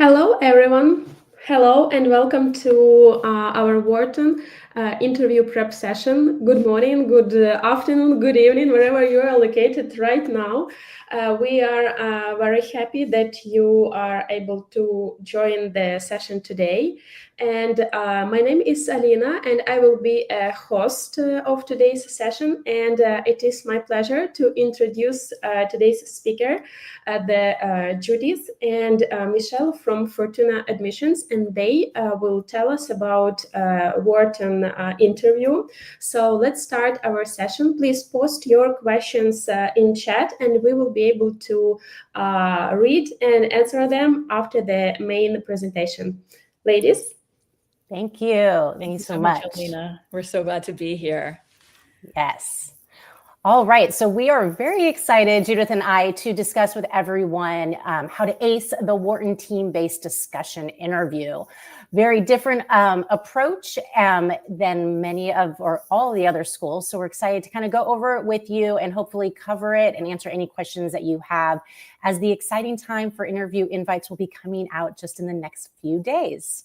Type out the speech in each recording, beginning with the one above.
Hello, everyone. Hello, and welcome to our Wharton interview prep session. Good morning, good afternoon, good evening, wherever you are located right now. We are very happy that you are able to join the session today. And my name is Alina, and I will be a host of today's session. And it is my pleasure to introduce today's speaker, Judith and Michelle from Fortuna Admissions, and they will tell us about Wharton interview. So let's start our session. Please post your questions in chat, and we will be able to read and answer them after the main presentation. Ladies. Thank you. Thank you so much, Alina. We're so glad to be here. Yes. All right. So we are very excited, Judith and I, to discuss with everyone how to ace the Wharton team-based discussion interview. Very different approach than many of or all the other schools. So we're excited to kind of go over it with you and hopefully cover it and answer any questions that you have, as the exciting time for interview invites will be coming out just in the next few days.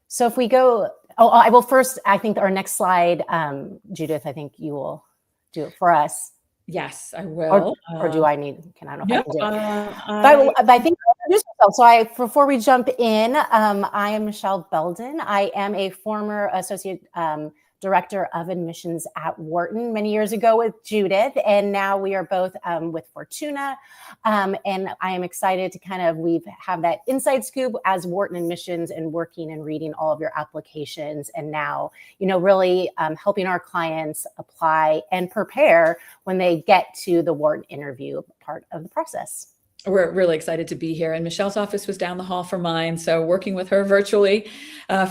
So if we go, I will first, I think our next slide, Judith, I think you will do it for us. Yes, I will. Or do I need, I don't know if I can do it. But I think I'll introduce myself. So before we jump in, I am Michelle Belden. I am a former associate director of admissions at Wharton many years ago with Judith, and now we are both with Fortuna. And I am excited to we have that inside scoop as Wharton admissions and working and reading all of your applications, and now, really helping our clients apply and prepare when they get to the Wharton interview part of the process. We're really excited to be here, and Michelle's office was down the hall from mine, so working with her virtually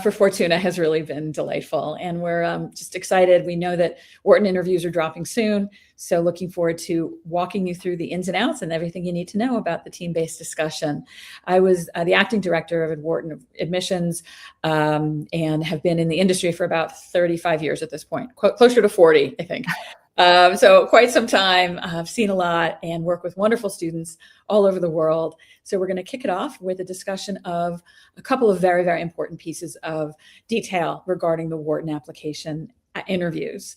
for Fortuna has really been delightful, and we're just excited. We know that Wharton interviews are dropping soon, so looking forward to walking you through the ins and outs and everything you need to know about the team-based discussion. I was the acting director of Wharton Admissions and have been in the industry for about 35 years at this point, closer to 40, I think. So quite some time. I've seen a lot and work with wonderful students all over the world. So we're going to kick it off with a discussion of a couple of very, very important pieces of detail regarding the Wharton application interviews.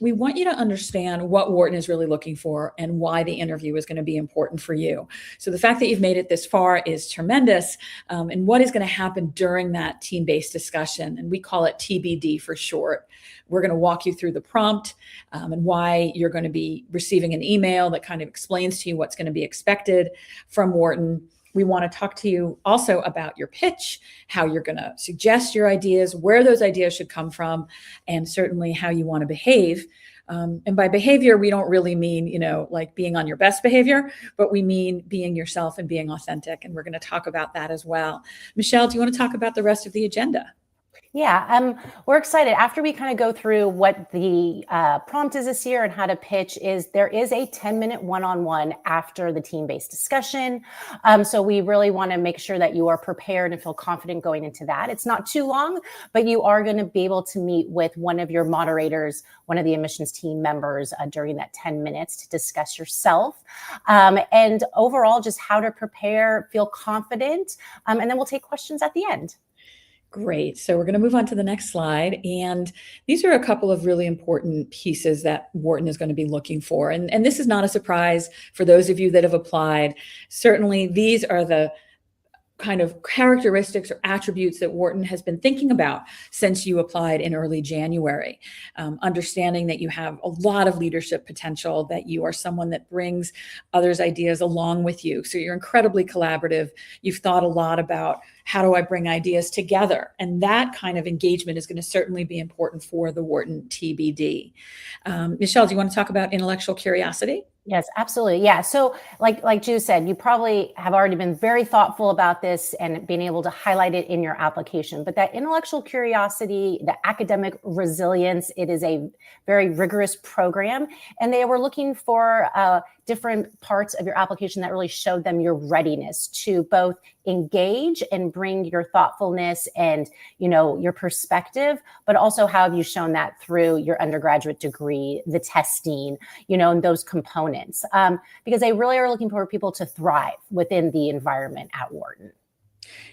We want you to understand what Wharton is really looking for and why the interview is going to be important for you. So the fact that you've made it this far is tremendous. And what is going to happen during that team-based discussion, and we call it TBD for short. We're going to walk you through the prompt and why you're going to be receiving an email that kind of explains to you what's going to be expected from Wharton. We want to talk to you also about your pitch, how you're going to suggest your ideas, where those ideas should come from, and certainly how you want to behave. And by behavior, we don't really mean, like being on your best behavior, but we mean being yourself and being authentic. And we're going to talk about that as well. Michelle, do you want to talk about the rest of the agenda? Yeah, we're excited. After we kind of go through what the prompt is this year and how to pitch, there is a 10-minute one-on-one after the team-based discussion. So we really want to make sure that you are prepared and feel confident going into that. It's not too long, but you are going to be able to meet with one of your moderators, one of the admissions team members during that 10 minutes to discuss yourself and overall just how to prepare, feel confident, and then we'll take questions at the end. Great. So we're going to move on to the next slide. And these are a couple of really important pieces that Wharton is going to be looking for. And this is not a surprise for those of you that have applied. Certainly, these are the kind of characteristics or attributes that Wharton has been thinking about since you applied in early January. Understanding that you have a lot of leadership potential, that you are someone that brings others' ideas along with you. So you're incredibly collaborative. You've thought a lot about how do I bring ideas together? And that kind of engagement is going to certainly be important for the Wharton TBD. Michelle, do you want to talk about intellectual curiosity? Yes, absolutely. Yeah. So like Ju said, you probably have already been very thoughtful about this and being able to highlight it in your application. But that intellectual curiosity, the academic resilience, it is a very rigorous program. And they were looking for different parts of your application that really showed them your readiness to both engage and bring your thoughtfulness and, your perspective, but also how have you shown that through your undergraduate degree, the testing, and those components, because they really are looking for people to thrive within the environment at Wharton.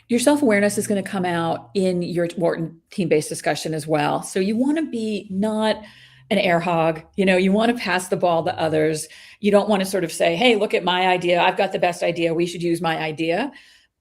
Your self-awareness is going to come out in your Wharton team-based discussion as well. So you want to be not an air hog. You want to pass the ball to others. You don't want to sort of say, hey, look at my idea. I've got the best idea. We should use my idea.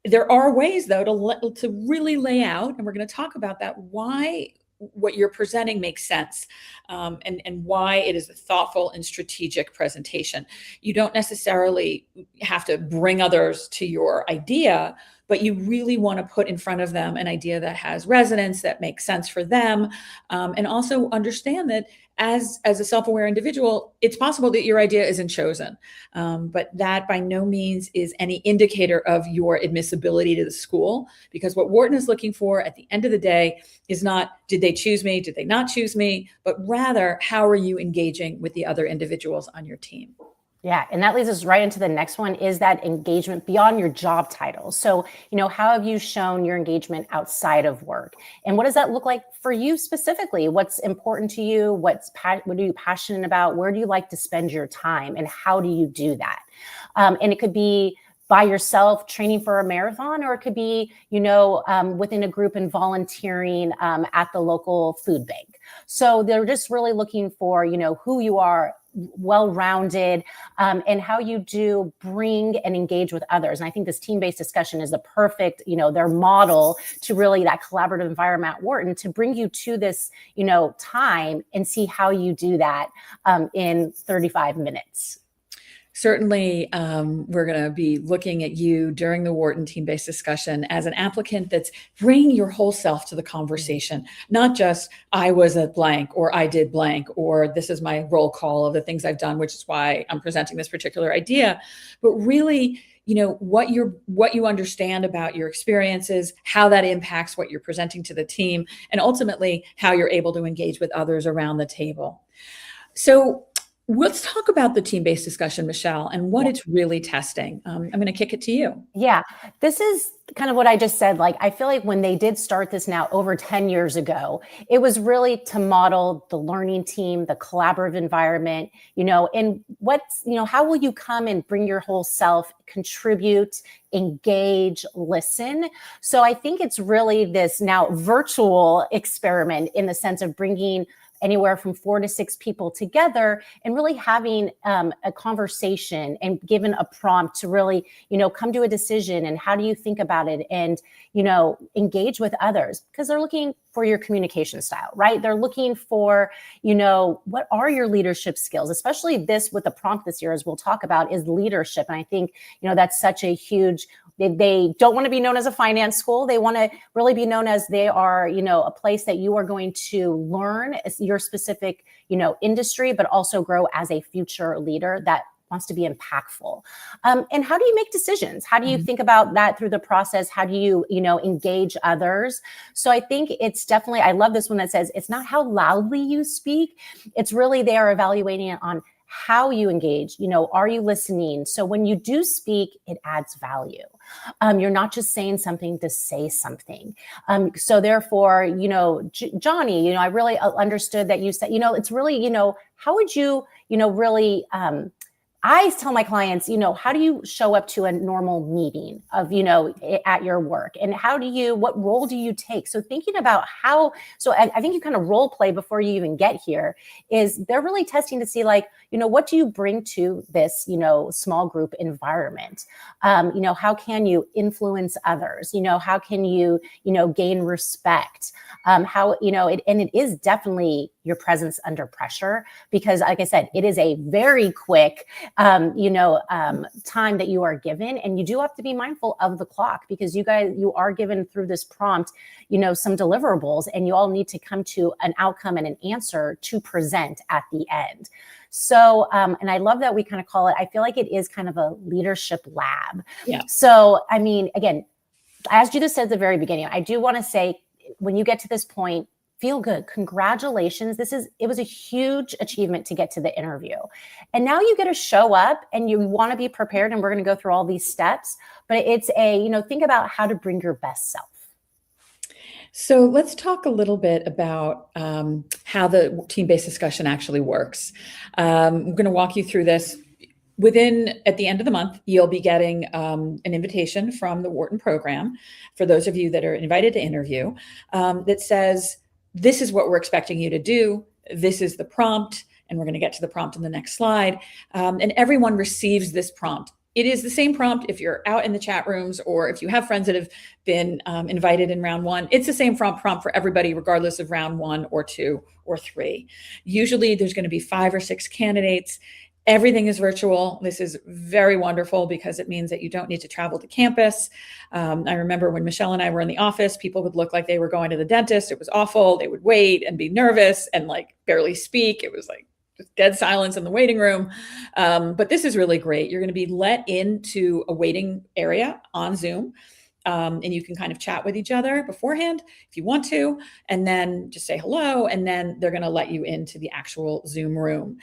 There are ways, though, to really lay out, and we're going to talk about that, why what you're presenting makes sense, and why it is a thoughtful and strategic presentation. You don't necessarily have to bring others to your idea, but you really want to put in front of them an idea that has resonance, that makes sense for them, and also understand that as a self-aware individual, it's possible that your idea isn't chosen, but that by no means is any indicator of your admissibility to the school, because what Wharton is looking for at the end of the day is not, did they choose me, did they not choose me, but rather, how are you engaging with the other individuals on your team? Yeah, and that leads us right into the next one, is that engagement beyond your job title. So, how have you shown your engagement outside of work? And what does that look like for you specifically? What's important to you? What are you passionate about? Where do you like to spend your time? And how do you do that? And it could be by yourself training for a marathon, or it could be, within a group and volunteering at the local food bank. So they're just really looking for, who you are, well-rounded, and how you do bring and engage with others. And I think this team-based discussion is the perfect, their model to really that collaborative environment at Wharton to bring you to this, time and see how you do that in 35 minutes. Certainly, we're going to be looking at you during the Wharton team-based discussion as an applicant that's bringing your whole self to the conversation, not just I was a blank, or I did blank, or this is my roll call of the things I've done, which is why I'm presenting this particular idea, but really, what you understand about your experiences, how that impacts what you're presenting to the team, and ultimately how you're able to engage with others around the table. So let's talk about the team-based discussion, Michelle, and what it's really testing. I'm going to kick it to you. Yeah, this is kind of what I just said. Like, I feel like when they did start this now over 10 years ago, it was really to model the learning team, the collaborative environment, and how will you come and bring your whole self, contribute, engage, listen. So I think it's really this now virtual experiment in the sense of bringing anywhere from 4 to 6 people together and really having a conversation and given a prompt to really, come to a decision. And how do you think about it? And, engage with others, because they're looking for your communication style, right? They're looking for, what are your leadership skills, especially this with the prompt this year, as we'll talk about, is leadership. And I think, that's such a huge, they don't want to be known as a finance school. They want to really be known as they are, a place that you are going to learn your specific, industry, but also grow as a future leader that wants to be impactful. And how do you make decisions? How do you think about that through the process? How do you, engage others? So I think it's definitely, I love this one that says, it's not how loudly you speak. It's really, they are evaluating it on how you engage, are you listening? So when you do speak, it adds value. You're not just saying something to say something. So therefore, Johnny, I really understood that you said, it's really, how would you, really, I tell my clients, how do you show up to a normal meeting of, at your work, and what role do you take? So thinking about I think you kind of role play before you even get here, is they're really testing to see what do you bring to this, small group environment? How can you influence others? How can you, gain respect? It is definitely your presence under pressure, because like I said, it is a very quick, time that you are given, and you do have to be mindful of the clock, because you are given through this prompt, some deliverables, and you all need to come to an outcome and an answer to present at the end. So, and I love that we kind of call it, I feel like it is kind of a leadership lab. Yeah. So, I mean, again, as Judith said at the very beginning, I do want to say, when you get to this point, feel good. Congratulations. It was a huge achievement to get to the interview. And now you get to show up and you want to be prepared, and we're going to go through all these steps, but it's think about how to bring your best self. So let's talk a little bit about how the team-based discussion actually works. I'm going to walk you through this. at the end of the month, you'll be getting an invitation from the Wharton program for those of you that are invited to interview that says, this is what we're expecting you to do. This is the prompt. And we're going to get to the prompt in the next slide. And everyone receives this prompt. It is the same prompt if you're out in the chat rooms or if you have friends that have been invited in round one. It's the same prompt for everybody, regardless of round 1 or 2 or 3. Usually there's going to be 5 or 6 candidates. Everything is virtual. This is very wonderful because it means that you don't need to travel to campus. I remember when Michelle and I were in the office, people would look like they were going to the dentist. It was awful. They would wait and be nervous and like barely speak. It was like just dead silence in the waiting room. But this is really great. You're going to be let into a waiting area on Zoom. And you can kind of chat with each other beforehand if you want to, and then just say hello. And then they're going to let you into the actual Zoom room.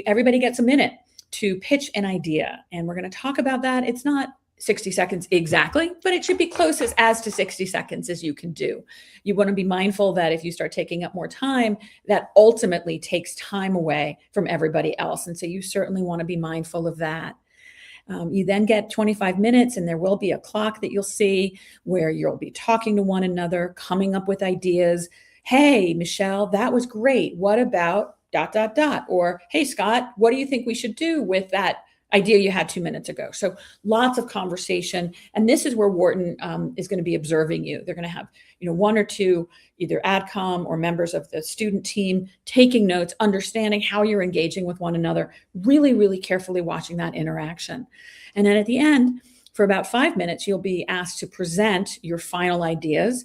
Everybody gets a minute to pitch an idea. And we're going to talk about that. It's not 60 seconds exactly, but it should be close as to 60 seconds as you can do. You want to be mindful that if you start taking up more time, that ultimately takes time away from everybody else. And so you certainly want to be mindful of that. You then get 25 minutes and there will be a clock that you'll see where you'll be talking to one another, coming up with ideas. Hey, Michelle, that was great. What about ... Or, hey, Scott, what do you think we should do with that idea you had 2 minutes ago? So lots of conversation. And this is where Wharton is going to be observing you. They're going to have, 1 or 2, either AdCom or members of the student team taking notes, understanding how you're engaging with one another, really, really carefully watching that interaction. And then at the end, for about 5 minutes, you'll be asked to present your final ideas,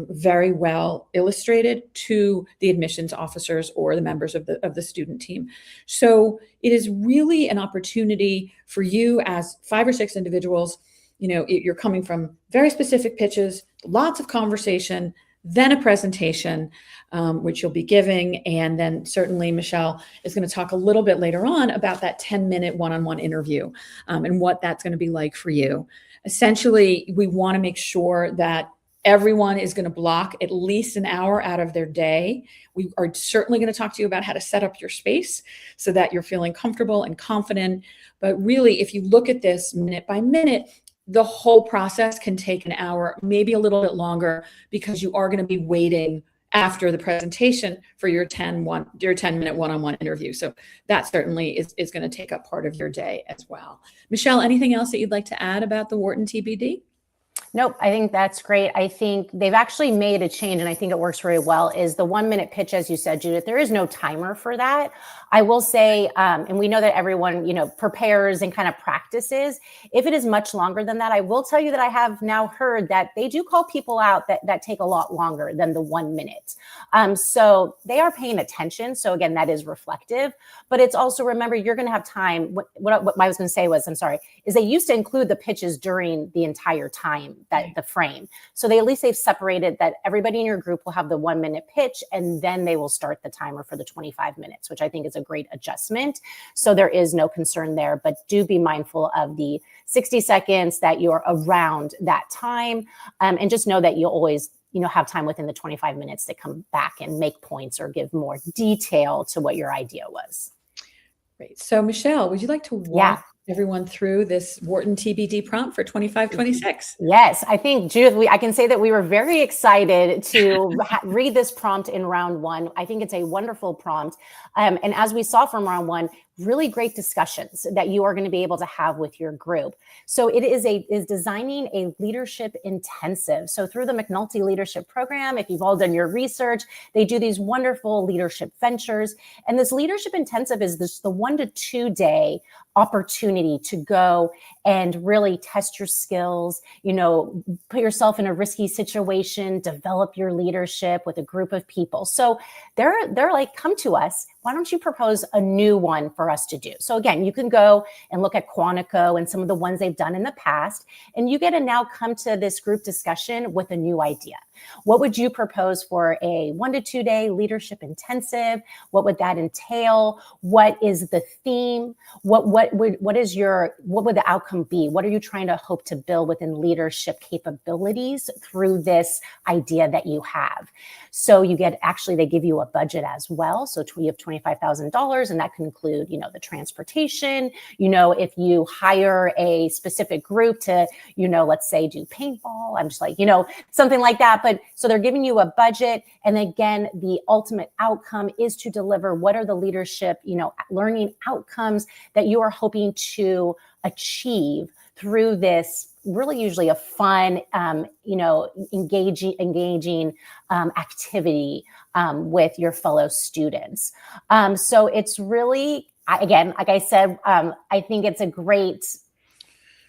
very well illustrated, to the admissions officers or the members of the student team. So it is really an opportunity for you as 5 or 6 individuals. You're coming from very specific pitches, lots of conversation, then a presentation, which you'll be giving. And then certainly Michelle is going to talk a little bit later on about that 10-minute one-on-one interview and what that's going to be like for you. Essentially, we want to make sure that everyone is going to block at least an hour out of their day. We are certainly going to talk to you about how to set up your space so that you're feeling comfortable and confident. But really, if you look at this minute by minute, the whole process can take an hour, maybe a little bit longer, because you are going to be waiting after the presentation for your 10-minute one-on-one interview. So that certainly is going to take up part of your day as well. Michelle, anything else that you'd like to add about the Wharton TBD? Nope, I think that's great. I think they've actually made a change, and I think it works very well, is the 1-minute pitch, as you said, Judith. There is no timer for that. I will say, and we know that everyone, prepares and kind of practices. If it is much longer than that, I will tell you that I have now heard that they do call people out that take a lot longer than the 1 minute. So they are paying attention. So again, that is reflective, but it's also, remember, you're going to have time. What I was going to say was, is they used to include the pitches during the entire time, that the frame. So they've separated that everybody in your group will have the 1-minute pitch, and then they will start the timer for the 25 minutes, which I think is a great adjustment. So there is no concern there, but do be mindful of the 60 seconds that you're around that time. And just know that you'll always, have time within the 25 minutes to come back and make points or give more detail to what your idea was. Great. So Michelle, would you like to walk everyone through this Wharton TBD prompt for 25-26? Yes, I think, Judith, I can say that we were very excited to read this prompt in round 1. I think it's a wonderful prompt. And as we saw from round 1, really great discussions that you are going to be able to have with your group. So it is designing a leadership intensive. So through the McNulty Leadership Program, if you've all done your research, they do these wonderful leadership ventures. And this leadership intensive is the 1 to 2 day opportunity to go and really test your skills, put yourself in a risky situation, develop your leadership with a group of people. So they're like, come to us. Why don't you propose a new one for us to do? So again, you can go and look at Quantico and some of the ones they've done in the past, and you get to now come to this group discussion with a new idea. What would you propose for a 1 to 2 day leadership intensive? What would that entail? What is the theme? What would the outcome be? What are you trying to hope to build within leadership capabilities through this idea that you have? So they give you a budget as well. So you have $25,000, and that can include, the transportation, if you hire a specific group to, let's say do paintball, I'm just like, something like that. But so they're giving you a budget. And again, the ultimate outcome is to deliver what are the leadership, learning outcomes that you are hoping to achieve through this really usually a fun, engaging activity with your fellow students. So it's really, again, like I said,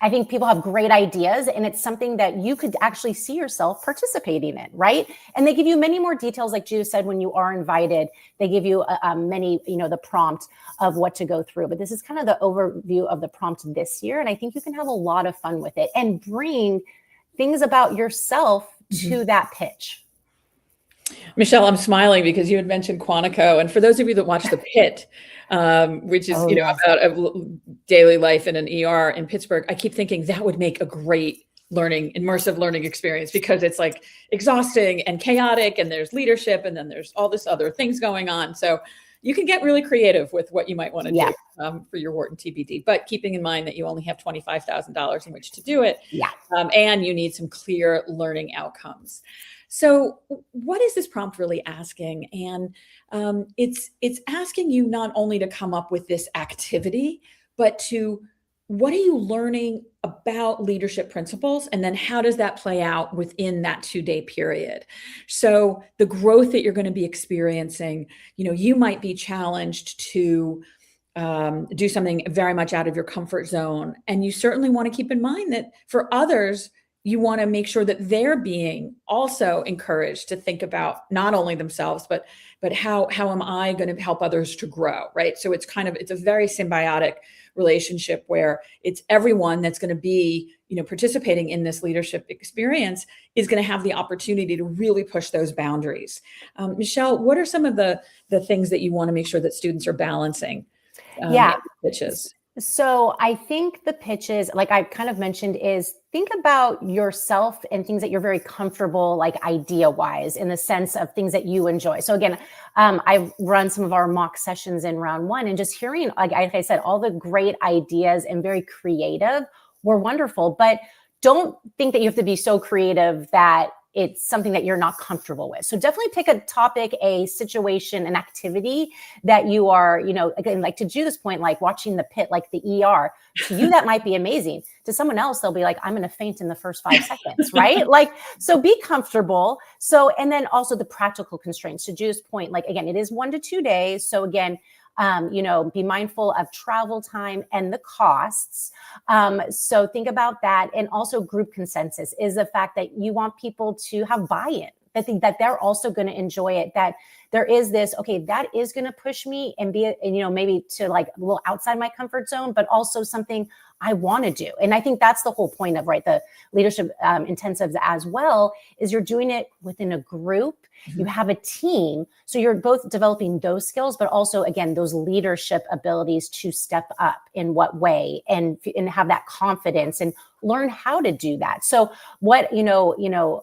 I think people have great ideas, and it's something that you could actually see yourself participating in, right? And they give you many more details, like Judith said, when you are invited, they give you many, the prompt of what to go through. But this is kind of the overview of the prompt this year. And I think you can have a lot of fun with it and bring things about yourself to that pitch. Michelle, I'm smiling because you had mentioned Quantico. And for those of you that watch The Pit, which is, Yes. about a daily life in an ER in Pittsburgh, I keep thinking that would make a great immersive learning experience, because it's like exhausting and chaotic, and there's leadership, and then there's all this other things going on. So you can get really creative with what you might want to do for your Wharton TBD, but keeping in mind that you only have $25,000 in which to do it. And you need some clear learning outcomes. So what is this prompt really asking? And it's asking you not only to come up with this activity, but to, what are you learning about leadership principles? And then how does that play out within that 2-day period? So the growth that you're going to be experiencing, you might be challenged to do something very much out of your comfort zone. And you certainly want to keep in mind that for others, you want to make sure that they're being also encouraged to think about not only themselves, but how am I going to help others to grow, right? So it's a very symbiotic relationship where it's everyone that's going to be, participating in this leadership experience is going to have the opportunity to really push those boundaries. Michelle, what are some of the things that you want to make sure that students are balancing in pitches? So I think the pitches, like I kind of mentioned, is think about yourself and things that you're very comfortable, like idea-wise, in the sense of things that you enjoy. So again, I've run some of our mock sessions in round one, and just hearing, like I said, all the great ideas and very creative were wonderful. But don't think that you have to be so creative that it's something that you're not comfortable with. So definitely pick a topic, a situation, an activity that you are, again, like to Judith's point, like watching The Pit, like the ER. To you, that might be amazing. To someone else, they'll be like, I'm going to faint in the first 5 seconds, right? So be comfortable. So, and then also the practical constraints. To Judith's point, like, again, it is 1 to 2 days. So again, be mindful of travel time and the costs. So think about that. And also group consensus is the fact that you want people to have buy-in, that they're also going to enjoy it, that there is this, okay, that is going to push me and be, maybe to like a little outside my comfort zone, but also something I want to do. And I think that's the whole point of, right, the leadership intensives as well, is you're doing it within a group. You have a team. So you're both developing those skills, but also, again, those leadership abilities to step up in what way and have that confidence and learn how to do that. So what,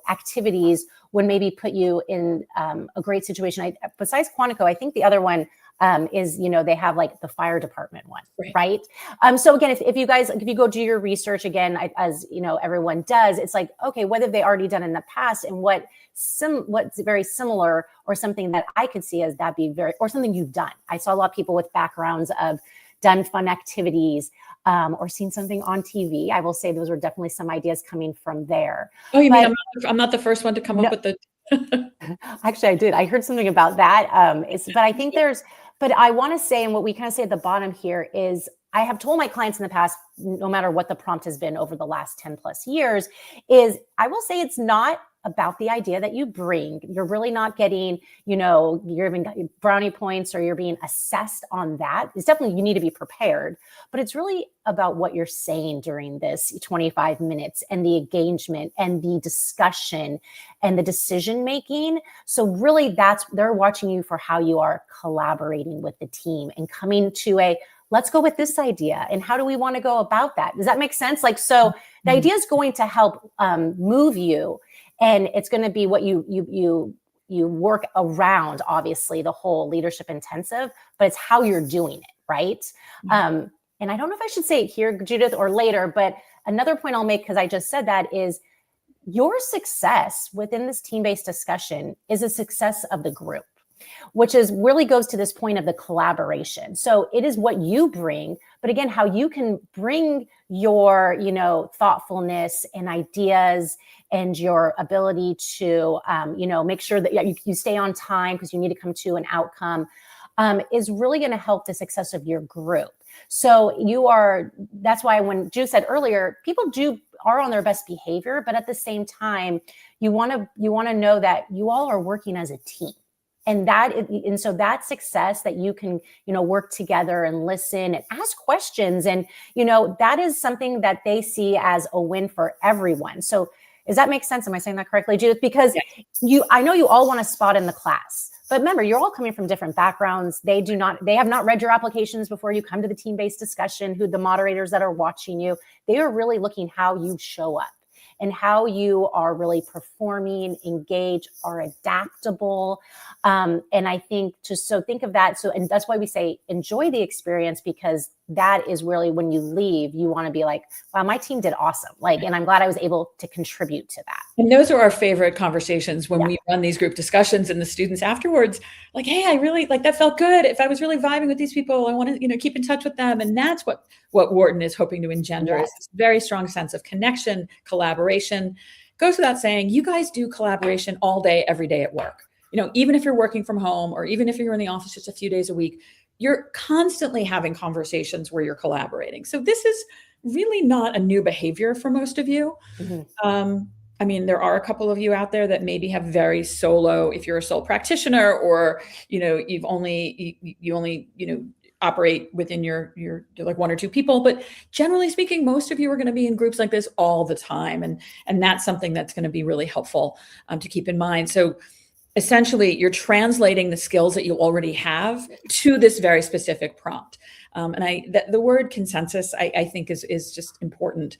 activities would maybe put you in a great situation. Besides Quantico, I think the other one is, they have like the fire department one, right? So again, if you go do your research again, as everyone does, it's like, okay, what have they already done in the past, and what's very similar, or something that I could see as that be or something you've done. I saw a lot of people with backgrounds of done fun activities, or seen something on TV. I will say those were definitely some ideas coming from there. Oh, you mean I'm not the first one to come up with the... Actually, I did. I heard something about that. But I think but I want to say, and what we kind of say at the bottom here is, I have told my clients in the past, no matter what the prompt has been over the last 10 plus years, is I will say it's not about the idea that you bring. You're really not getting, you're even brownie points, or you're being assessed on that. It's definitely, you need to be prepared, but it's really about what you're saying during this 25 minutes, and the engagement and the discussion and the decision making. So really they're watching you for how you are collaborating with the team and coming to let's go with this idea, and how do we want to go about that? Does that make sense? So the idea is going to help move you, and it's going to be what you you work around, obviously, the whole leadership intensive, but it's how you're doing it, right? And I don't know if I should say it here, Judith, or later, but another point I'll make, because I just said that, is your success within this team-based discussion is a success of the group, which is really goes to this point of the collaboration. So it is what you bring, but again, how you can bring your, thoughtfulness and ideas and your ability to, make sure that you stay on time because you need to come to an outcome, is really going to help the success of your group. So that's why when Ju said earlier, people are on their best behavior, but at the same time, you want to know that you all are working as a team. And so that success that you can, work together and listen and ask questions. And, that is something that they see as a win for everyone. So does that make sense? Am I saying that correctly, Judith? Because I know you all want a spot in the class, but remember, you're all coming from different backgrounds. They have not read your applications before you come to the team-based discussion, who the moderators that are watching you, they are really looking how you show up and how you are really performing, engaged, are adaptable. And I think think of that. And that's why we say enjoy the experience, because that is really when you leave, you want to be like, wow, my team did awesome. And I'm glad I was able to contribute to that. And those are our favorite conversations when we run these group discussions, and the students afterwards, like, hey, I really that felt good. If I was really vibing with these people, I want to, keep in touch with them. And that's what Wharton is hoping to engender, is this very strong sense of connection, collaboration. Goes without saying, you guys do collaboration all day, every day at work. Even if you're working from home, or even if you're in the office just a few days a week, you're constantly having conversations where you're collaborating. So this is really not a new behavior for most of you. Mm-hmm. There are a couple of you out there that maybe have very solo, if you're a sole practitioner, or, you only operate within your like one or two people, but generally speaking, most of you are going to be in groups like this all the time. And that's something that's going to be really helpful to keep in mind. So essentially, you're translating the skills that you already have to this very specific prompt. And the word consensus, I think is just important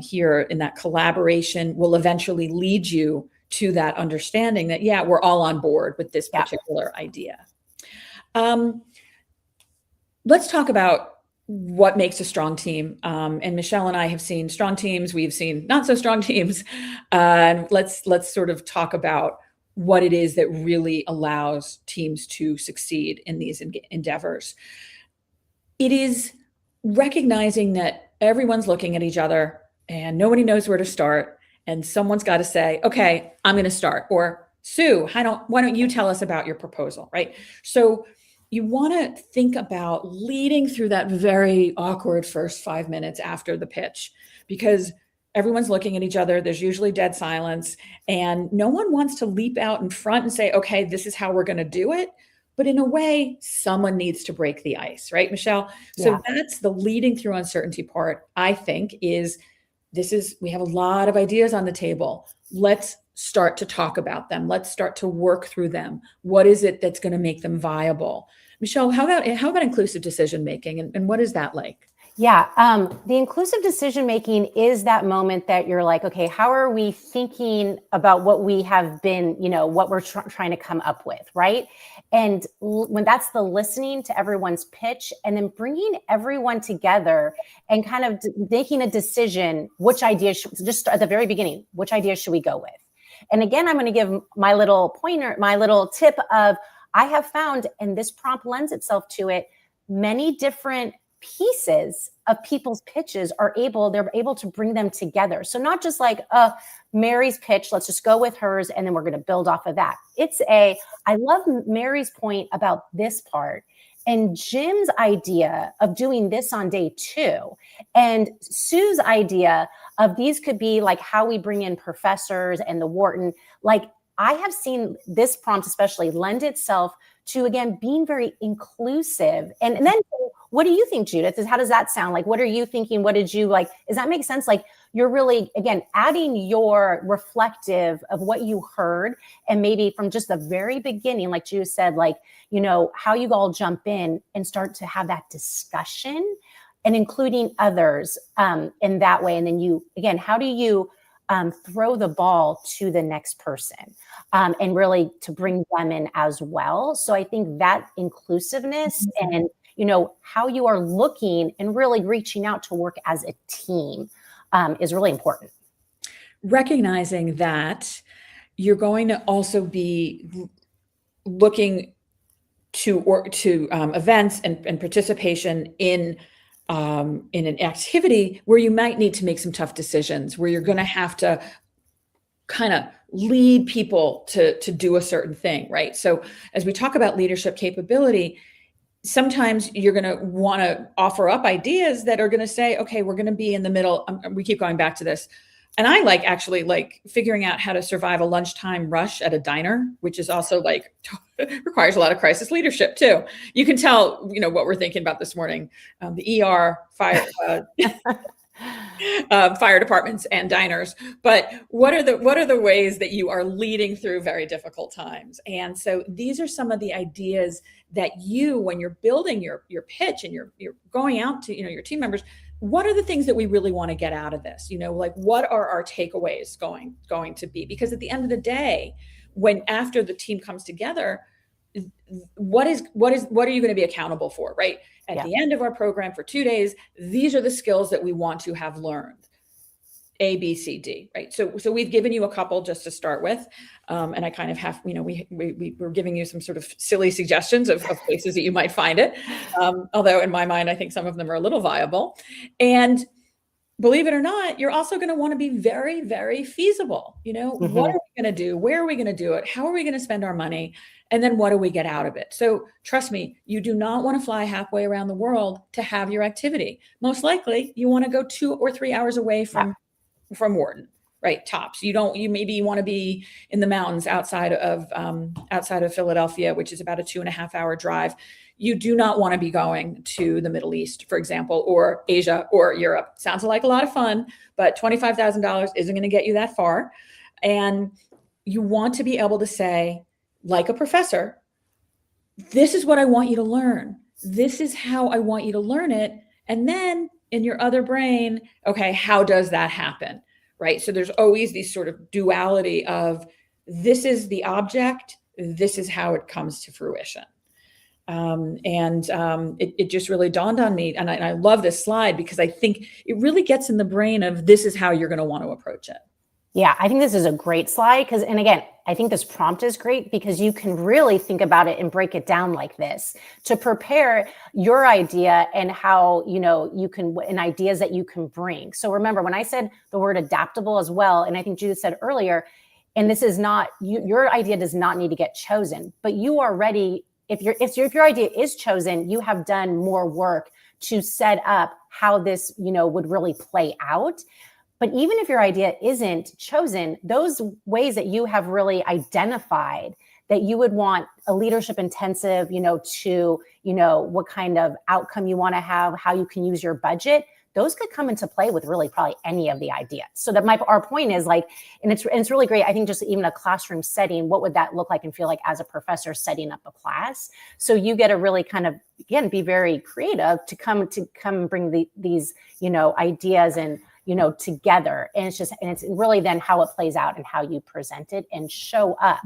here, in that collaboration will eventually lead you to that understanding that, we're all on board with this particular idea. Let's talk about what makes a strong team. And Michelle and I have seen strong teams. We've seen not so strong teams. And let's sort of talk about what it is that really allows teams to succeed in these endeavors. It is recognizing that everyone's looking at each other and nobody knows where to start. And someone's got to say, okay, I'm going to start. Or Sue, why don't you tell us about your proposal, right? So you want to think about leading through that very awkward first 5 minutes after the pitch, because everyone's looking at each other. There's usually dead silence, and no one wants to leap out in front and say, okay, this is how we're going to do it. But in a way, someone needs to break the ice, right, Michelle? So that's the leading through uncertainty part, I think, we have a lot of ideas on the table. Let's start to talk about them. Let's start to work through them. What is it that's going to make them viable? Michelle, how about inclusive decision making, and what is that like? Yeah, the inclusive decision-making is that moment that you're like, okay, how are we thinking about what we have been, what we're trying to come up with, right? And when that's the listening to everyone's pitch, and then bringing everyone together and kind of making a decision, which idea just at the very beginning, which idea should we go with? And again, I'm going to give my little pointer, my little tip of, I have found, and this prompt lends itself to it, many different pieces of people's pitches they're able to bring them together. So not just like Mary's pitch, let's just go with hers and then we're going to build off of that. I love Mary's point about this part, and Jim's idea of doing this on day 2, and Sue's idea of these could be like how we bring in professors and the Wharton. Like, I have seen this prompt especially lend itself to, again, being very inclusive. And then what do you think, Judith? How does that sound? Like, what are you thinking? What did you like? Does that make sense? Like, you're really, again, adding your reflective of what you heard, and maybe from just the very beginning, like Judith said, like, how you all jump in and start to have that discussion and including others in that way. And then you, again, how do you throw the ball to the next person, and really to bring them in as well. So I think that inclusiveness and, how you are looking and really reaching out to work as a team is really important. Recognizing that you're going to also be looking to events and participation in an activity where you might need to make some tough decisions, where you're going to have to kind of lead people to do a certain thing, right? So as we talk about leadership capability, sometimes you're going to want to offer up ideas that are going to say, okay, we're going to be in the middle. We keep going back to this. And I actually like figuring out how to survive a lunchtime rush at a diner, which is also requires a lot of crisis leadership too. You can tell, what we're thinking about this morning, the ER, fire departments and diners. But what are the ways that you are leading through very difficult times? And so these are some of the ideas that when you're building your pitch and you're going out to, your team members, what are the things that we really want to get out of this? What are our takeaways going to be? Because at the end of the day, after the team comes together, what are you going to be accountable for, right? At the end of our program for 2 days, these are the skills that we want to have learned. A, B, C, D, right? So we've given you a couple just to start with. And I kind of have, we're giving you some sort of silly suggestions of places that you might find it. Although in my mind, I think some of them are a little viable. And believe it or not, you're also going to want to be very, very feasible. What are we going to do? Where are we going to do it? How are we going to spend our money? And then what do we get out of it? So trust me, you do not want to fly halfway around the world to have your activity. Most likely you want to go 2 or 3 hours away from Wharton, right? Tops. You want to be in the mountains outside of Philadelphia, which is about a 2.5 hour drive. You do not want to be going to the Middle East, for example, or Asia or Europe. Sounds like a lot of fun, but $25,000 isn't going to get you that far. And you want to be able to say, like a professor, this is what I want you to learn. This is how I want you to learn it. And then in your other brain, okay, how does that happen? Right? So there's always these sort of duality of this is the object, this is how it comes to fruition. It just really dawned on me. And I love this slide because I think it really gets in the brain of this is how you're going to want to approach it. Yeah, I think this is a great slide and again, I think this prompt is great because you can really think about it and break it down like this to prepare your idea and how, you can, and ideas that you can bring. So remember when I said the word adaptable as well, and I think Judith said earlier, and this is not, your idea does not need to get chosen, but you are ready. If your idea is chosen, you have done more work to set up how this, would really play out. But even if your idea isn't chosen, those ways that you have really identified that you would want a leadership intensive, to, what kind of outcome you want to have, how you can use your budget, those could come into play with really probably any of the ideas. So that our point is and it's really great. I think just even a classroom setting, what would that look like and feel like as a professor setting up a class? So you get to really kind of, again, be very creative to come and bring these, ideas and, together. And it's really then how it plays out and how you present it and show up.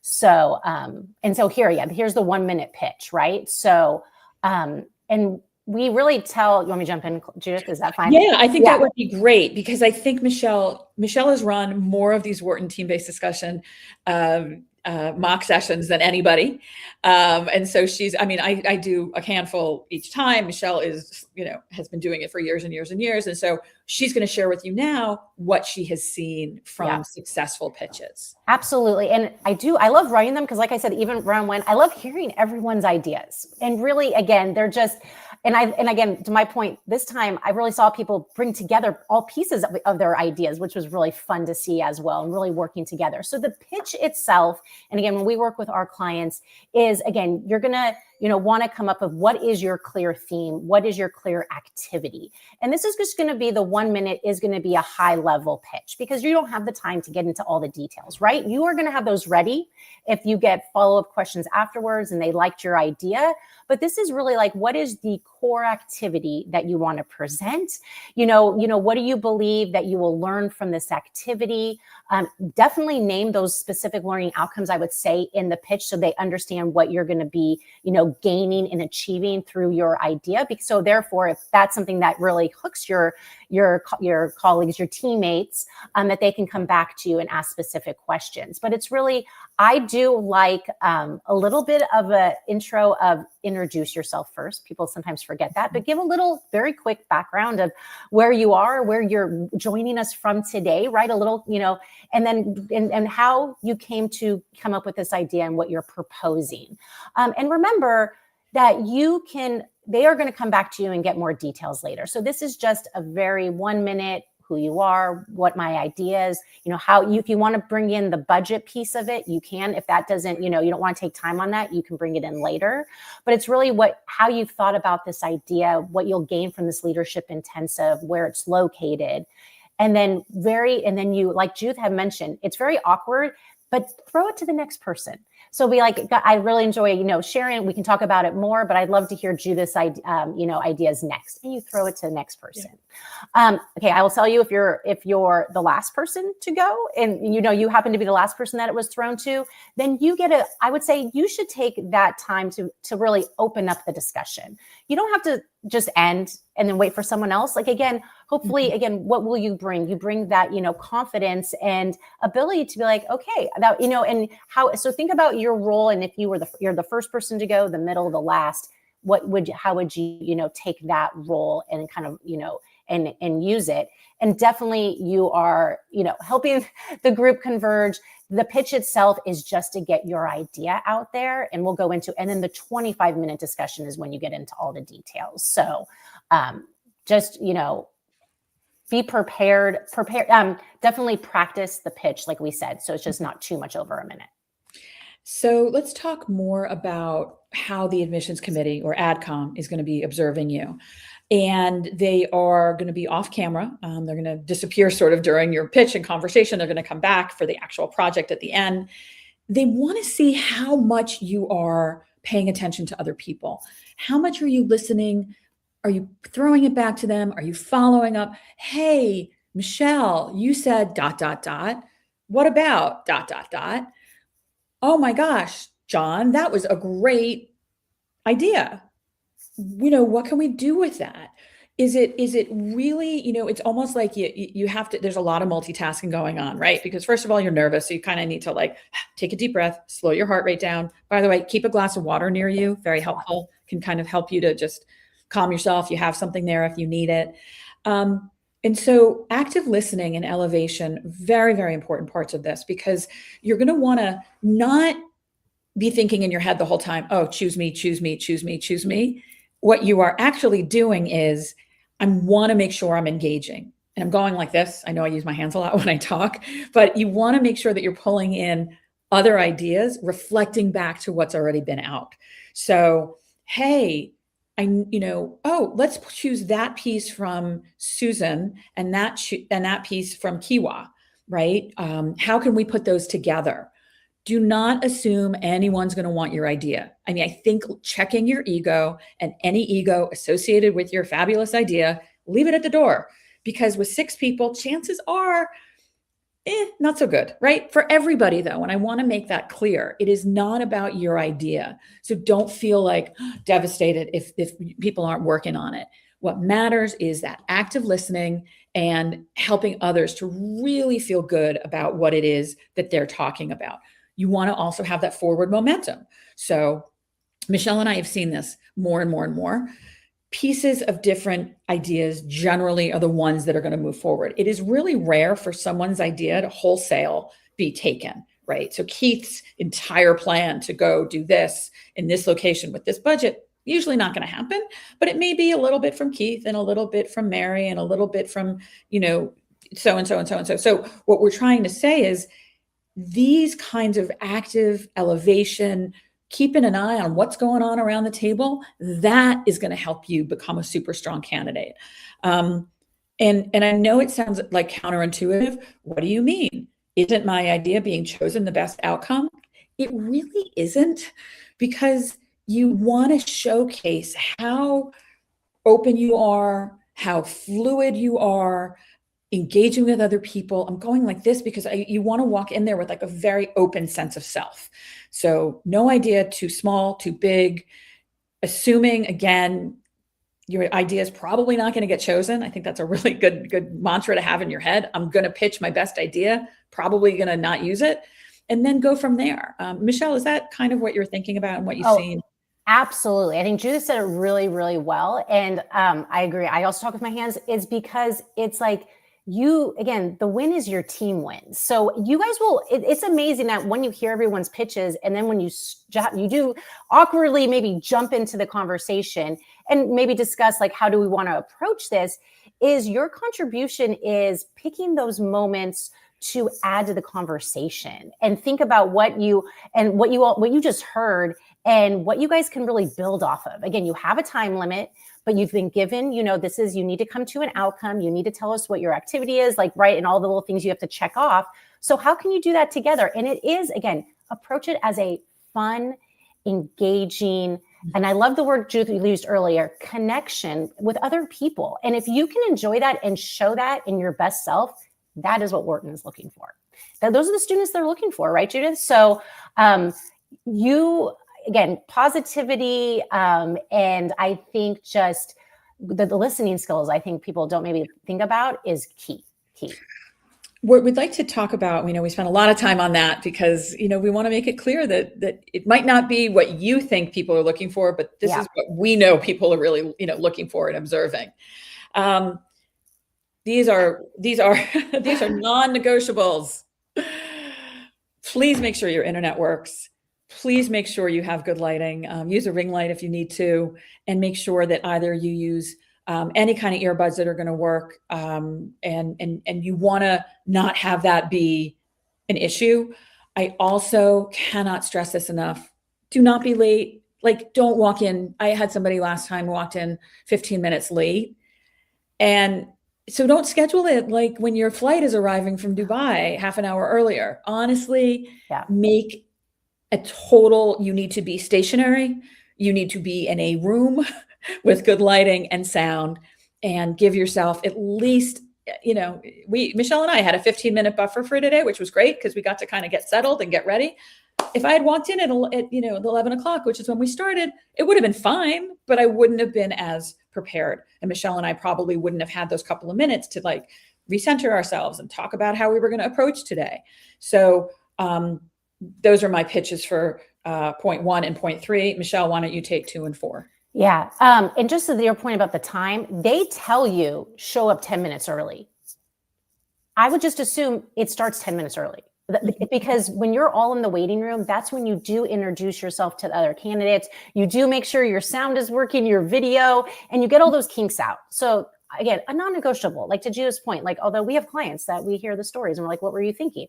So, here's the 1 minute pitch, right? So, and we really you want me to jump in, Judith? Is that fine? Yeah, I think that would be great because I think Michelle has run more of these Wharton team-based discussion mock sessions than anybody. And so I do a handful each time. Michelle has been doing it for years and years and years. And so she's going to share with you now what she has seen from successful pitches. Absolutely. And I love writing them because like I said, even around when I love hearing everyone's ideas and really, again, they're just, and again, to my point, this time I really saw people bring together all pieces of their ideas, which was really fun to see as well, and really working together. So the pitch itself, and again, when we work with our clients is, again, you're going to want to come up with what is your clear theme? What is your clear activity? And this is just going to be the 1 minute is going to be a high level pitch because you don't have the time to get into all the details, right? You are going to have those ready if you get follow-up questions afterwards and they liked your idea. But this is really like, what is the core activity that you want to present? What do you believe that you will learn from this activity? Definitely name those specific learning outcomes, I would say, in the pitch so they understand what you're going to be, gaining and achieving through your idea. So therefore, if that's something that really hooks your colleagues, your teammates, that they can come back to you and ask specific questions. But it's really, I do like a little bit of an intro of introduce yourself first. People sometimes forget that, but give a little very quick background of where you are, where you're joining us from today, right? A little, and then and how you came to come up with this idea and what you're proposing. And remember that they are going to come back to you and get more details later. So this is just a very 1 minute, who you are, what my idea is, if you want to bring in the budget piece of it, you can. If that doesn't, you don't want to take time on that, you can bring it in later. But it's really how you've thought about this idea, what you'll gain from this leadership intensive, where it's located. And then you, like Judith had mentioned, it's very awkward, but throw it to the next person. So I really enjoy, sharing. We can talk about it more, but I'd love to hear Judith's, ideas next. And you throw it to the next person. Yeah. Okay, I will tell you if you're the last person to go, and you happen to be the last person that it was thrown to, then I would say you should take that time to really open up the discussion. You don't have to just end and then wait for someone else. Hopefully, what will you bring? You bring that, confidence and ability to be like, okay, that, and how, so think about your role. And if you're the first person to go, the middle, the last, how would you, take that role and kind of, and use it. And definitely you are, helping the group converge. The pitch itself is just to get your idea out there, and we'll go into, and then the 25-minute discussion is when you get into all the details. So just, be prepared, definitely practice the pitch, like we said. So it's just not too much over a minute. So let's talk more about how the admissions committee or AdCom is going to be observing you. And they are going to be off camera. They're going to disappear sort of during your pitch and conversation. They're going to come back for the actual project at the end. They want to see how much you are paying attention to other people. How much are you listening? Are you throwing it back to them? Are you following up? Hey, Michelle, you said ... What about ... Oh my gosh, John, that was a great idea. What can we do with that? Is it really, it's almost like you have to, there's a lot of multitasking going on, right? Because first of all, you're nervous. So you kind of need to take a deep breath, slow your heart rate down. By the way, keep a glass of water near you. Very helpful. Can kind of help you to just calm yourself. You have something there if you need it. And so active listening and elevation, very, very important parts of this, because you're going to want to not be thinking in your head the whole time, oh, choose me, choose me, choose me, choose me. What you are actually doing is, I want to make sure I'm engaging. And I'm going like this. I know I use my hands a lot when I talk, but you want to make sure that you're pulling in other ideas, reflecting back to what's already been out. So, hey, let's choose that piece from Susan and that piece from Kiwa, right? How can we put those together? Do not assume anyone's going to want your idea. I mean, I think checking your ego and any ego associated with your fabulous idea, leave it at the door, because with 6 people, chances are not so good, right? For everybody though, and I want to make that clear, it is not about your idea. So don't feel devastated if people aren't working on it. What matters is that active listening and helping others to really feel good about what it is that they're talking about. You want to also have that forward momentum. So Michelle and I have seen this more and more and more. Pieces of different ideas generally are the ones that are going to move forward. It is really rare for someone's idea to wholesale be taken, right? So Keith's entire plan to go do this in this location with this budget, usually not going to happen, but it may be a little bit from Keith and a little bit from Mary and a little bit from, so and so and so and so. So what we're trying to say is these kinds of active elevation, keeping an eye on what's going on around the table, that is going to help you become a super strong candidate. And I know it sounds like counterintuitive. What do you mean? Isn't my idea being chosen the best outcome? It really isn't, because you want to showcase how open you are, how fluid you are, engaging with other people. I'm going like this because you want to walk in there with like a very open sense of self. So no idea too small, too big, assuming, again, your idea is probably not going to get chosen. I think that's a really good mantra to have in your head. I'm going to pitch my best idea, probably going to not use it, and then go from there. Michelle, is that kind of what you're thinking about and what you've seen? Absolutely. I think Judith said it really, really well. And I agree. I also talk with my hands. It's because it's like, again, the win is your team win. So you guys it's amazing that when you hear everyone's pitches and then when you do awkwardly maybe jump into the conversation and maybe discuss like, how do we want to approach this, is your contribution is picking those moments to add to the conversation and think about what you just heard and what you guys can really build off of. Again, you have a time limit, but you've been given, you need to come to an outcome. You need to tell us what your activity is, like, right, and all the little things you have to check off. So how can you do that together? And it is, again, approach it as a fun, engaging, and I love the word Judith used earlier, connection with other people. And if you can enjoy that and show that in your best self, that is what Wharton is looking for. Those are the students they're looking for, right, Judith? So again, positivity, and I think just the listening skills, I think people don't maybe think about, is key. What we'd like to talk about, we spent a lot of time on that because, we want to make it clear that it might not be what you think people are looking for, but this is what we know people are really, looking for and observing. These are non-negotiables. Please make sure your internet works. Please make sure you have good lighting. Use a ring light if you need to, and make sure that either you use any kind of earbuds that are going to work, and you want to not have that be an issue. I also cannot stress this enough. Do not be late. Like, don't walk in. I had somebody last time walked in 15 minutes late, and so don't schedule it like when your flight is arriving from Dubai half an hour earlier. Honestly, make you need to be stationary. You need to be in a room with good lighting and sound, and give yourself at least, Michelle and I had a 15-minute buffer for today, which was great because we got to kind of get settled and get ready. If I had walked in at 11 o'clock, which is when we started, it would have been fine, but I wouldn't have been as prepared. And Michelle and I probably wouldn't have had those couple of minutes to like recenter ourselves and talk about how we were going to approach today. So those are my pitches for point 1 and point 3. Michelle, why don't you take 2 and 4? Yeah. And just to your point about the time, they tell you show up 10 minutes early. I would just assume it starts 10 minutes early. Because when you're all in the waiting room, that's when you do introduce yourself to the other candidates. You do make sure your sound is working, your video, and you get all those kinks out. So again, a non-negotiable, like to Judith's point, like, although we have clients that we hear the stories and we're like, what were you thinking?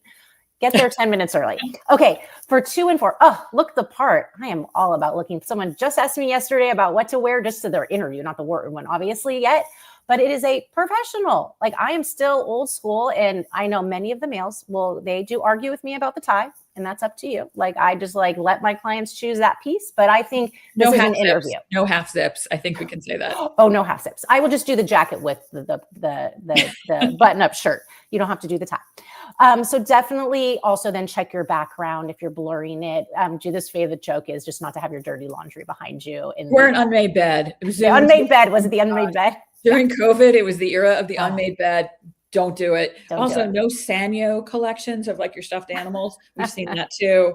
Get there 10 minutes early. Okay, for 2 and 4. Oh, look the part. I am all about looking. Someone just asked me yesterday about what to wear just to their interview, not the Wharton one, obviously, yet. But it is a professional. Like, I am still old school, and I know many of the males they do argue with me about the tie, and that's up to you. Like, I just let my clients choose that piece. But I think this is an interview. No half zips. I think we can say that. Oh, no half zips. I will just do the jacket with the button-up shirt. You don't have to do the tie. So definitely also then check your background if you're blurring it. Judith's favorite joke is just not to have your dirty laundry behind you. We're an unmade bed. The unmade bed. Was it the unmade bed? During COVID, it was the era of the unmade bed. Don't do it. Also, no Sanyo collections of like your stuffed animals. We've seen that too.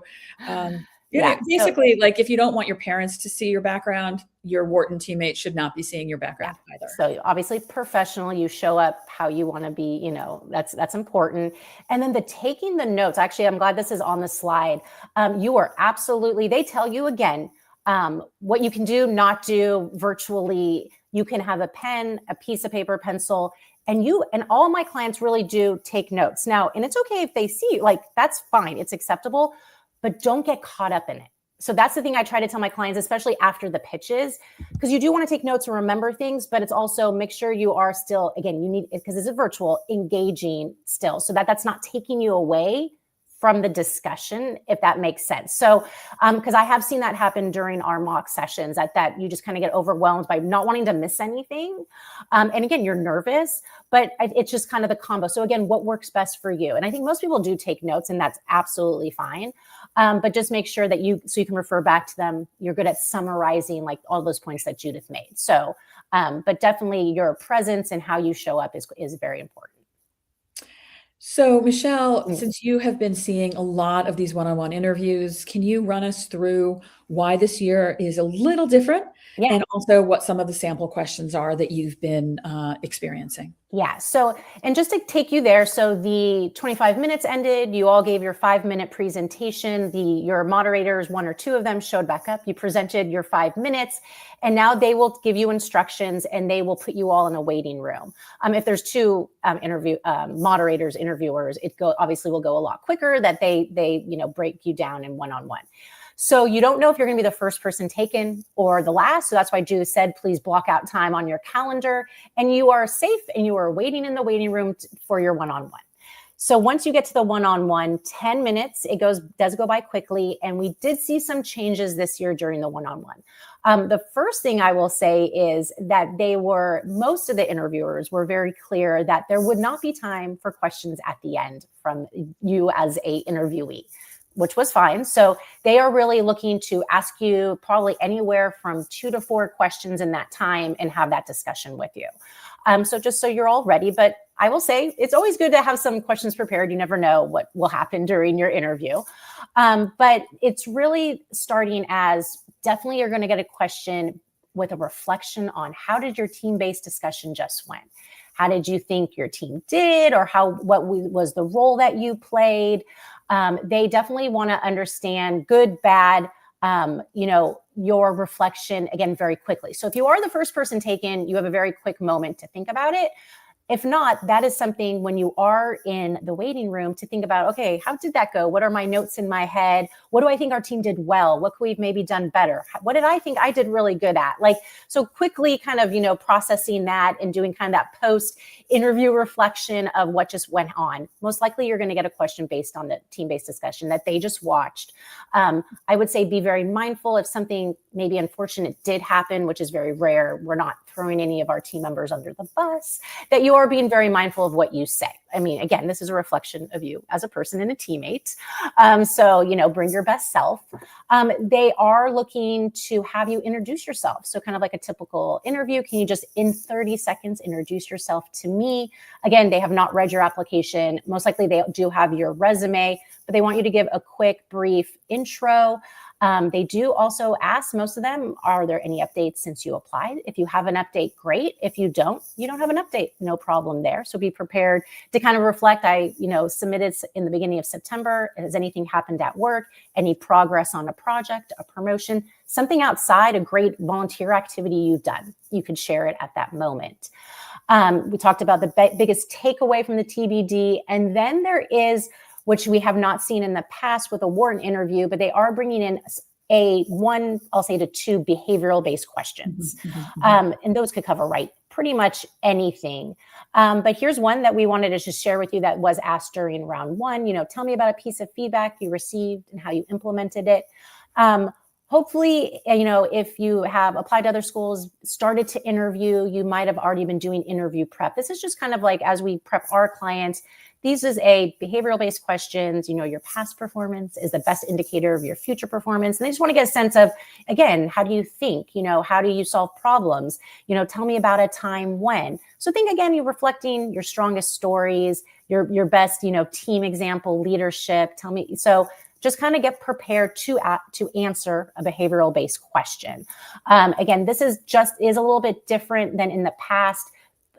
Basically, like if you don't want your parents to see your background, your Wharton teammates should not be seeing your background either. So obviously professional, you show up how you want to be, that's important. And then the taking the notes, actually, I'm glad this is on the slide. You are absolutely, they tell you again, what you can do, not do virtually. You can have a pen, a piece of paper, pencil, and all my clients really do take notes. Now, and it's okay if they see, like, that's fine. It's acceptable, but don't get caught up in it. So that's the thing I try to tell my clients, especially after the pitches, because you do want to take notes and remember things, but it's also make sure you are still, again, you need, because it's a virtual, engaging still, so that that's not taking you away from the discussion, if that makes sense. So, because I have seen that happen during our mock sessions, that you just kind of get overwhelmed by not wanting to miss anything. And again, you're nervous, but it's just kind of the combo. So again, what works best for you? And I think most people do take notes, and that's absolutely fine. But just make sure that so you can refer back to them. You're good at summarizing like all those points that Judith made. So, but definitely your presence and how you show up is very important. So, Michelle, since you have been seeing a lot of these one-on-one interviews, can you run us through why this year is a little different, and also what some of the sample questions are that you've been experiencing? Yeah. So, and just to take you there, so the 25 minutes ended, you all gave your 5-minute presentation, your moderators, 1 or 2 of them showed back up, you presented your 5 minutes, and now they will give you instructions and they will put you all in a waiting room. If there's 2 moderators, interviewers, obviously will go a lot quicker, that they break you down in one-on-one. So you don't know if you're going to be the first person taken or the last. So that's why Judith said, please block out time on your calendar, and you are safe and you are waiting in the waiting room for your one-on-one. So once you get to the one-on-one, 10 minutes, does go by quickly. And we did see some changes this year during the one-on-one. The first thing I will say is that most of the interviewers were very clear that there would not be time for questions at the end from you as a interviewee, which was fine. So they are really looking to ask you probably anywhere from 2 to 4 questions in that time and have that discussion with you. So just so you're all ready, but I will say it's always good to have some questions prepared. You never know what will happen during your interview. But it's really starting as definitely you're going to get a question with a reflection on how did your team-based discussion just went? How did you think your team did, or what was the role that you played? They definitely want to understand good, bad, your reflection, again, very quickly. So if you are the first person taken, you have a very quick moment to think about it. If not, that is something when you are in the waiting room to think about, okay, how did that go? What are my notes in my head? What do I think our team did well? What could we have maybe done better? What did I think I did really good at? So quickly kind of, processing that and doing kind of that post-interview reflection of what just went on. Most likely you're going to get a question based on the team-based discussion that they just watched. I would say be very mindful if something maybe unfortunate did happen, which is very rare. We're not throwing any of our team members under the bus, that you are being very mindful of what you say. I mean, again, this is a reflection of you as a person and a teammate. So, bring your best self. They are looking to have you introduce yourself. So kind of like a typical interview, can you just in 30 seconds introduce yourself to me? Again, they have not read your application. Most likely they do have your resume, but they want you to give a quick, brief intro. They do also ask, most of them, are there any updates since you applied? If you have an update, great. If you don't have an update, no problem there. So be prepared to kind of reflect. I, submitted in the beginning of September. Has anything happened at work? Any progress on a project, a promotion, something outside, a great volunteer activity you've done? You could share it at that moment. We talked about the biggest takeaway from the TBD. And then there is, which we have not seen in the past with a Wharton interview, but they are bringing in I'll say to 2 behavioral-based questions. And those could cover, pretty much anything. But here's one that we wanted to just share with you that was asked during round 1. Tell me about a piece of feedback you received and how you implemented it. Hopefully, if you have applied to other schools, started to interview, you might have already been doing interview prep. This is just kind of like as we prep our clients, these is a behavioral-based questions. Your past performance is the best indicator of your future performance. And they just want to get a sense of, again, how do you think? How do you solve problems? Tell me about a time when. So think, again, you're reflecting your strongest stories, your best, team example, leadership. Tell me. So just kind of get prepared to answer a behavioral-based question. Again, this is a little bit different than in the past.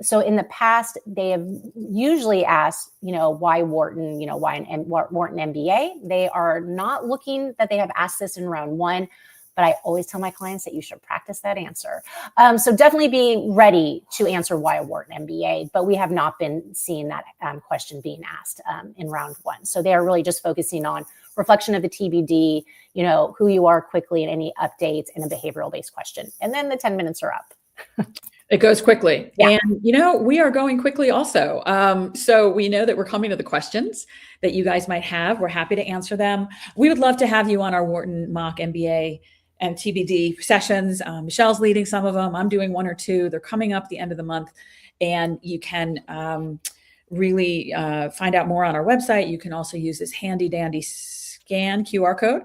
So in the past, they have usually asked, why Wharton, why an Wharton MBA? They are not looking that they have asked this in round 1, but I always tell my clients that you should practice that answer. So definitely be ready to answer why a Wharton MBA, but we have not been seeing that question being asked in round 1. So they are really just focusing on reflection of the TBD, who you are quickly and any updates, and a behavioral-based question. And then the 10 minutes are up. It goes quickly. Yeah. And, we are going quickly also. So we know that we're coming to the questions that you guys might have. We're happy to answer them. We would love to have you on our Wharton mock MBA and TBD sessions. Michelle's leading some of them. I'm doing 1 or 2. They're coming up the end of the month. And you can really find out more on our website. You can also use this handy dandy scan QR code.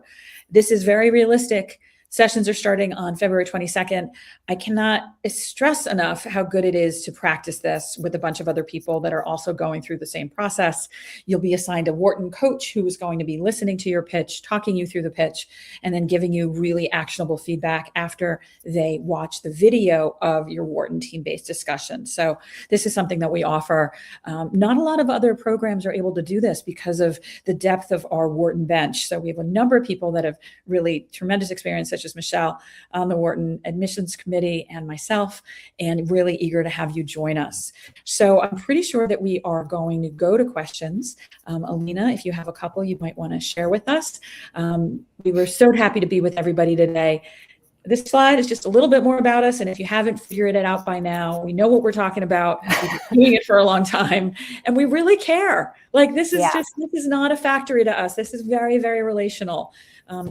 This is very realistic. Sessions are starting on February 22nd. I cannot stress enough how good it is to practice this with a bunch of other people that are also going through the same process. You'll be assigned a Wharton coach who is going to be listening to your pitch, talking you through the pitch, and then giving you really actionable feedback after they watch the video of your Wharton team-based discussion. So this is something that we offer. Not a lot of other programs are able to do this because of the depth of our Wharton bench. So we have a number of people that have really tremendous experience, such as Michelle on the Wharton admissions committee and myself, and really eager to have you join us. So I'm pretty sure that we are going to go to questions. Alina, if you have a couple you might want to share with us. We were so happy to be with everybody today. This slide is just a little bit more about us. And if you haven't figured it out by now, we know what we're talking about. We've been doing it for a long time and we really care. Like this is not a factory to us. This is very, very relational.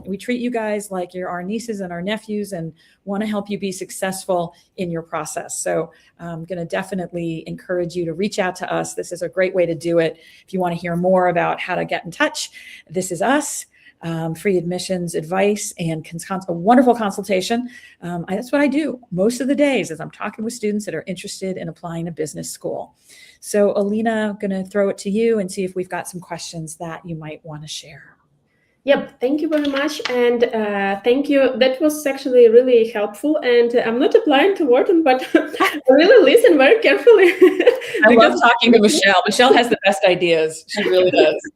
We treat you guys like you're our nieces and our nephews and want to help you be successful in your process. So I'm going to definitely encourage you to reach out to us. This is a great way to do it. If you want to hear more about how to get in touch, this is us. Free admissions advice and a wonderful consultation. That's what I do most of the days is I'm talking with students that are interested in applying to business school. So Alina, I'm going to throw it to you and see if we've got some questions that you might want to share. Yep, thank you very much. And thank you. That was actually really helpful. And I'm not applying to Wharton, but I really listen very carefully. I love talking to Michelle. Michelle has the best ideas. She really does.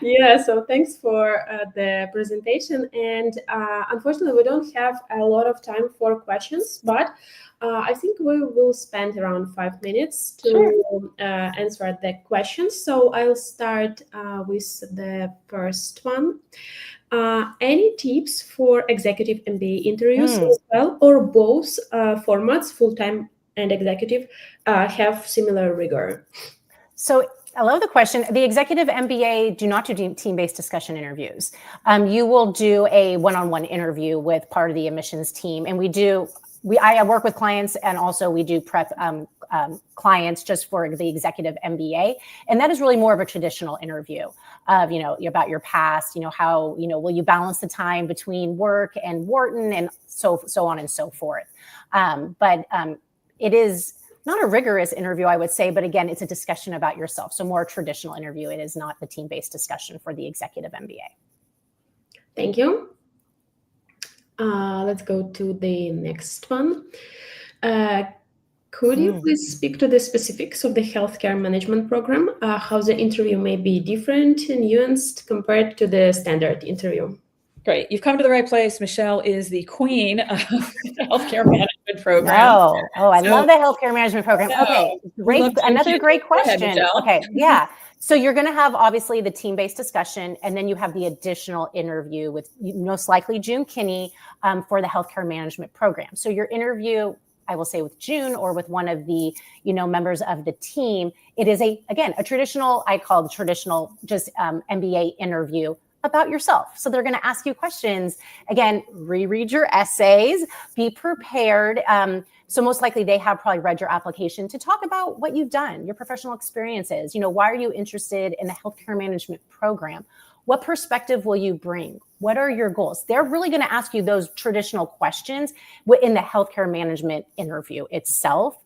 Yeah, so thanks for the presentation. And unfortunately, we don't have a lot of time for questions, but I think we will spend around 5 minutes to answer the questions. So I'll start with the first one. Any tips for executive MBA interviews as well, or both formats, full-time and executive, have similar rigor? So I love the question. The executive MBA do not do team-based discussion interviews. You will do a one-on-one interview with part of the admissions team. And I work with clients, and also we do prep clients just for the executive MBA. And that is really more of a traditional interview of, about your past, how, will you balance the time between work and Wharton and so on and so forth. But it is not a rigorous interview, I would say, but again, it's a discussion about yourself. So more traditional interview. It is not the team-based discussion for the executive MBA. Thank you. Let's go to the next one. Could you please speak to the specifics of the healthcare management program? How the interview may be different and nuanced compared to the standard interview? Great. You've come to the right place. Michelle is the queen of the healthcare management program. I love the healthcare management program. Okay, great. Another great question. Ahead, okay, yeah. So you're going to have obviously the team-based discussion, and then you have the additional interview with most likely June Kinney for the healthcare management program. So your interview, I will say with June or with one of the members of the team, it is a traditional, I call the traditional just MBA interview about yourself. So they're going to ask you questions. Again, reread your essays, be prepared. So most likely they have probably read your application to talk about what you've done, your professional experiences. Why are you interested in the healthcare management program? What perspective will you bring? What are your goals? They're really going to ask you those traditional questions in the healthcare management interview itself.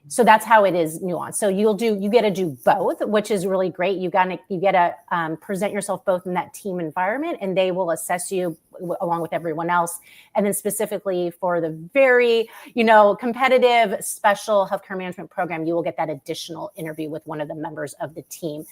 So that's how it is nuanced. So you get to do both, which is really great. You get to present yourself both in that team environment, and they will assess you along with everyone else. And then specifically for the very, competitive special healthcare management program, you will get that additional interview with one of the members of the team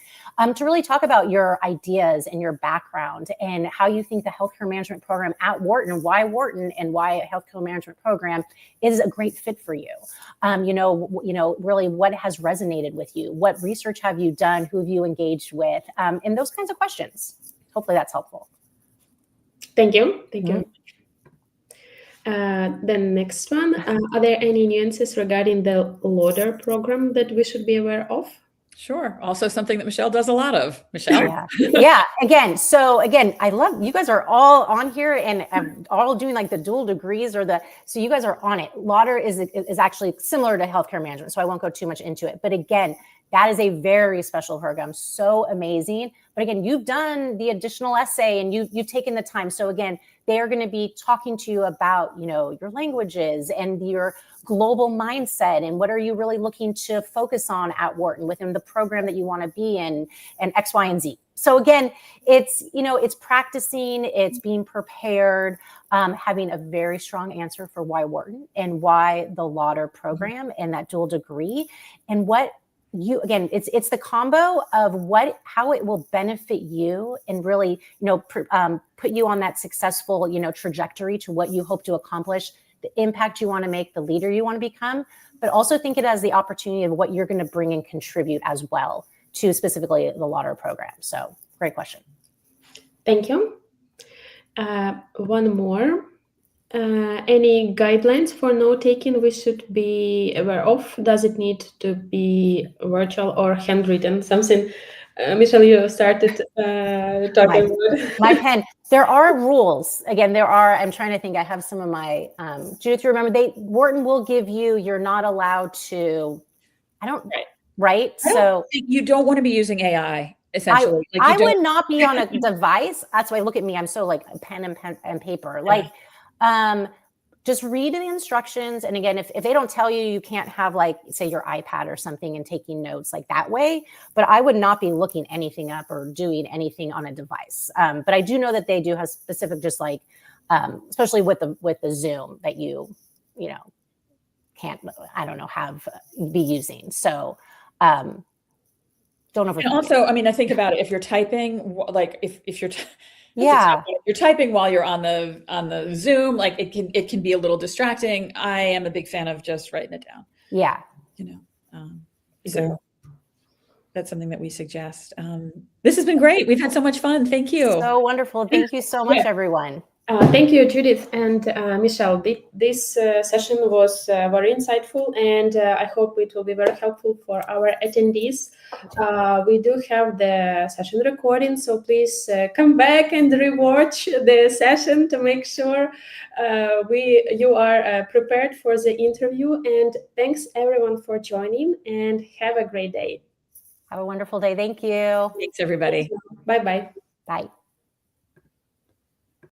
to really talk about your ideas and your background and how you think the healthcare management program at Wharton, why a healthcare management program is a great fit for you. Really what has resonated with you, what research have you done, who have you engaged with, and those kinds of questions. Hopefully that's helpful. Thank you. Thank you. The next one, are there any nuances regarding the LODER program that we should be aware of? Sure. Also something that Michelle does a lot of. Michelle? Yeah. Again, I love you guys are all on here and all doing like the dual degrees so you guys are on it. LODER is actually similar to healthcare management, so I won't go too much into it. But again, that is a very special program, so amazing. But again, you've done the additional essay and you've taken the time. So again, they are going to be talking to you about, your languages and your global mindset and what are you really looking to focus on at Wharton within the program that you want to be in and X, Y, and Z. So again, it's practicing, it's being prepared, having a very strong answer for why Wharton and why the LODER program and that dual degree and what it's the combo of how it will benefit you and really, put you on that successful, trajectory to what you hope to accomplish, the impact you want to make, the leader you want to become, but also think it as the opportunity of what you're going to bring and contribute as well to specifically the LODER program. So great question. Thank you. One more. Any guidelines for note-taking we should be aware of? Does it need to be virtual or handwritten? Something, Michelle, you started talking about. My pen. There are rules. Again, I'm trying to think. I have some of my, Judith, you remember, Wharton will give you're not allowed to, right? So you don't want to be using AI. Essentially, I would not be on a device. That's why look at me. I'm so like pen and paper. Just read the instructions. And again, if they don't tell you, you can't have say your iPad or something and taking notes like that way. But I would not be looking anything up or doing anything on a device. But I do know that they do have specific, just especially with the Zoom that you can't, be using. So don't overthink. And also, I think about it. If you're typing, if you're you're typing while you're on the Zoom, it can be a little distracting. I am a big fan of just writing it down. Yeah. So that's something that we suggest. This has been great. We've had so much fun. Thank you. So wonderful. Thank you so much, everyone. Thank you, Judith and Michelle. This session was very insightful, and I hope it will be very helpful for our attendees. We do have the session recording, so please come back and rewatch the session to make sure you are prepared for the interview. And thanks everyone for joining, and have a great day. Have a wonderful day. Thank you. Thanks, everybody. Bye-bye. Bye.